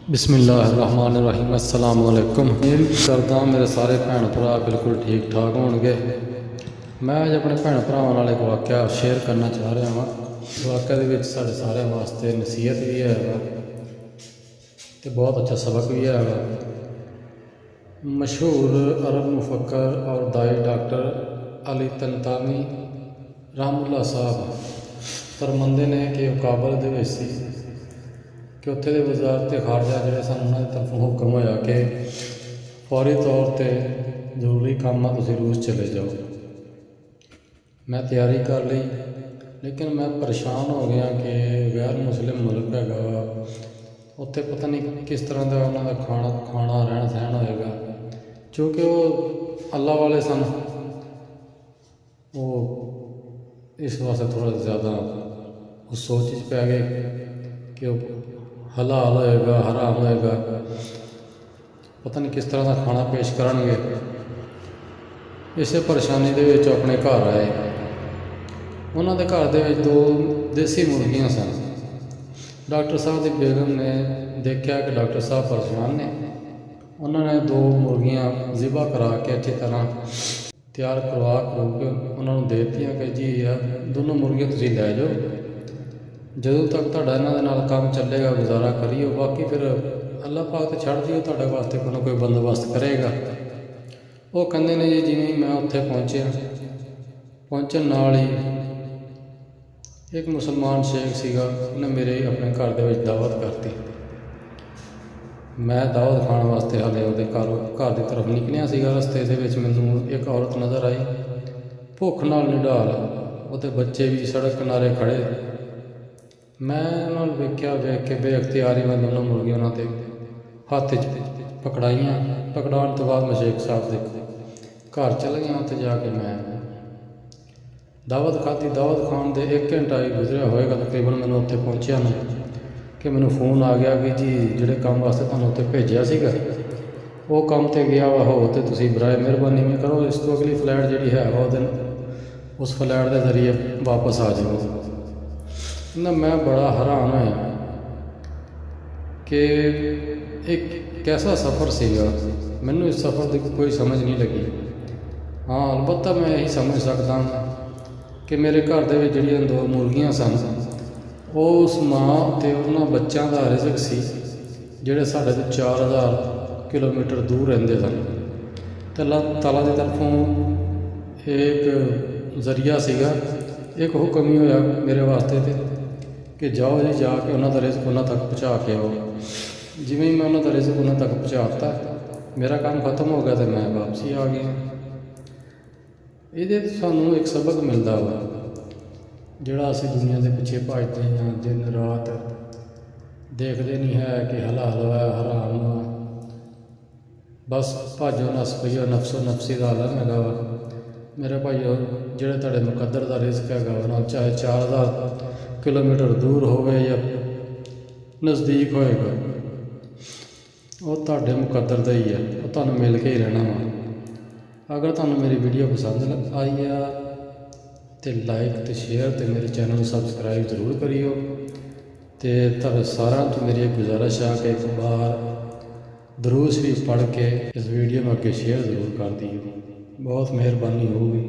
बिस्मिल्लाहिर्रहमानिर्रहीम। अस्सलाम वालेकुम। उम्मीद करदा मेरे सारे भैन भरा बिल्कुल ठीक ठाक होणगे। मैं अज अपने भैन भरावां नाल एक वाक़या शेयर करना चाह रहा हाँ। वाक़या दे विच साडे सारे वास्ते नसीहत भी है तो बहुत अच्छा सबक भी है। मशहूर अरब मुफक्कर और दाई डॉक्टर अली तंतानी रहमतुल्लाह साहब फरमांदे ने कि काबल दे विच सी कि उत्थे दे वज़ारत खारजा जिहड़े सन उन्हां दी तरफों हुक्म होया कि फौरी तौर पर जरूरी काम आ तुसीं रूस चले जाओ। मैं तैयारी कर ली, लेकिन मैं परेशान हो गया कि गैर मुस्लिम मुल्क हैगा, उत्थे पता नहीं किस तरह का उन्हां दा खाना रहन सहन होएगा। चूँकि वो अल्लाह वाले सन, वो इस वास्ते थोड़ा ज़्यादा उस सोच पै गए कि हलाल होएगा हराम होएगा, पता नहीं किस तरह का खाना पेश करनगे। इस परेशानी दे विच अपने घर आए। उन्हां दे घर दे विच 2 देसी मुर्गियां सन। डॉक्टर साहब की बेगम ने देखा कि डॉक्टर साहब परेशान ने, उन्होंने 2 मुर्गियां ज़िबा करा के अच्छी तरह तैयार करवा के उन्होंने दे दित्तियां कि जी दोनों मुर्गियां तुसीं लै जाओ, जदों तक तुहाडा इन्हां दे नाल काम चलेगा गुजारा करियो, बाकी फिर अल्लाह पाक तो छड़ दिओ, तुहाडे वास्ते कोई ना कोई बंदोबस्त करेगा। वो कहंदे ने जी जिवें मैं उत्थे पहुंचण नाल ही एक मुसलमान शेख सीगा, उन्हें मेरे अपने घर दे विच दावत करती। मैं दावत खाण वास्ते हाले उहदे घर की तरफ निकलिया सीगा। रस्ते दे विच मैनूं एक औरत नज़र आई, भुख नाल निढाल, उहदे बच्चे भी सड़क किनारे खड़े। मैं उन्हां नूं वेख के बेअख्तियारी मैं दोनों मुर्गियां उन्हां दे हत्थ च पकड़ाइयां। पकड़ाउण तो बाद मैं शेख साहब दे घर चल गया। उत्थे जाके मैं दावत खाधी। दावत खाण दे 1 घंटा ही गुजरिया होएगा तकरीबन, मैनूं उत्थे पहुंचिया नूं कि मैनूं फोन आ गया कि जी जिहड़े काम वास्ते तुहानूं उत्थे भेजिया सीगा वो काम ते गया वा हो, तो तुसीं बराए मेहरबानी में करो इस तो अगली फ्लाइट जिहड़ी है उस फ्लाइट के जरिए वापस आ जाओ ना। मैं बड़ा हैरान होया कि एक कैसा सफ़र सीगा। मैनूं इस सफ़र की कोई समझ नहीं लगी। हाँ अलबत्ता मैं यही समझ सकदा कि मेरे घर दे विच जिहड़ियां 2 मुर्गियां सन, उस माँ ते उन्हां बच्चों का रिज़क सी जिहड़े साडे तो 4000 किलोमीटर दूर रहिंदे सन। ते अल्लाह ताला की तरफों एक जरिया सीगा, एक हुक्म ही होया मेरे वास्ते कि जाओ जी जाके उन्हां दा रिज़क उन्हां तक पहुँचा के आओ। जिवें ही मैं उन्हां दा रिज़क उन्हां तक पहुँचाता, मेरा काम खत्म हो गया तो मैं वापसी आ गया। ये सानू एक सबक मिलता वा, जिहड़ा असीं दुनिया के पिछे भजदे हैं दिन रात, देखते नहीं है कि हलाल है हराम है, बस भाजो नस पईओ नफसो नफसी का आलम हैगा वा। मेरे भाईओ जिहड़े तुहाडे मुकद्दर का रिज़क हैगा वा, चाहे 4000 किलोमीटर दूर होवे या नज़दीक होएगा, वो तुहाडे मुकद्दर दा ही है, वो तुहानूं मिल के ही रहना वा। अगर तुहानूं मेरी वीडियो पसंद आई है तो लाइक तो शेयर तो मेरे चैनल को सबसक्राइब जरूर करियो। तो तुहाडे सारिआं तो मेरी एक गुजारिश है कि एक बार दरूद शरीफ पढ़ के इस वीडियो में अगे शेयर जरूर कर दियो, बहुत मेहरबानी होगी।